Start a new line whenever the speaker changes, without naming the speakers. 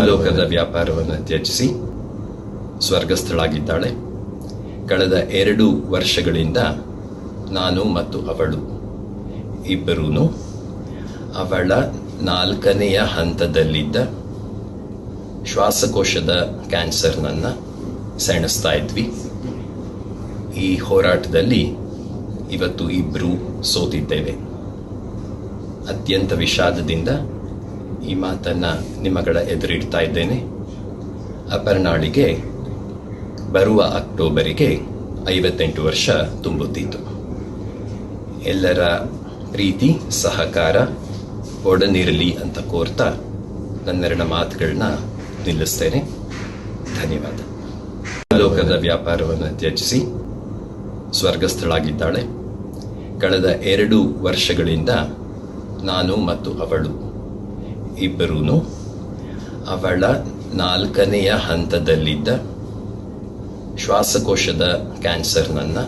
ಲೋಕದ ವ್ಯಾಪಾರವನ್ನು ತ್ಯಜಿಸಿ ಸ್ವರ್ಗಸ್ಥಳಾಗಿದ್ದಾಳೆ. ಕಳೆದ 2 ವರ್ಷಗಳಿಂದ ನಾನು ಮತ್ತು ಅವಳು ಇಬ್ಬರೂ ಅವಳ 4ನೆಯ ಹಂತದಲ್ಲಿದ್ದ ಶ್ವಾಸಕೋಶದ ಕ್ಯಾನ್ಸರ್ನನ್ನು ಸೆಣಸ್ತಾ ಇದ್ವಿ. ಈ ಹೋರಾಟದಲ್ಲಿ ಇವತ್ತು ಇಬ್ಬರು ಸೋತಿದ್ದೇವೆ. ಅತ್ಯಂತ ವಿಷಾದದಿಂದ ಈ ಮಾತನ್ನು ನಿಮ್ಮಗಳ ಎದುರಿಡ್ತಾ ಇದ್ದೇನೆ. ಅಪರ್ಣಾಳಿಗೆ ಬರುವ ಅಕ್ಟೋಬರಿಗೆ 58 ವರ್ಷ ತುಂಬುತ್ತಿತ್ತು. ಎಲ್ಲರ ಪ್ರೀತಿ ಸಹಕಾರ ಒಡನಿರಲಿ ಅಂತ ಕೋರ್ತಾ ನನ್ನೆರಡು ಮಾತುಗಳನ್ನ ನಿಲ್ಲಿಸ್ತೇನೆ. ಧನ್ಯವಾದ. ಲೋಕದ ವ್ಯಾಪಾರವನ್ನು ತ್ಯಜಿಸಿ ಸ್ವರ್ಗಸ್ಥಳಾಗಿದ್ದಾಳೆ. ಕಳೆದ 2 ವರ್ಷಗಳಿಂದ ನಾನು ಮತ್ತು ಅವಳು ಇಬ್ಬರೂ ಅವಳ 4ನೆಯ ಹಂತದಲ್ಲಿದ್ದ ಶ್ವಾಸಕೋಶದ ಕ್ಯಾನ್ಸರ್ನನ್ನು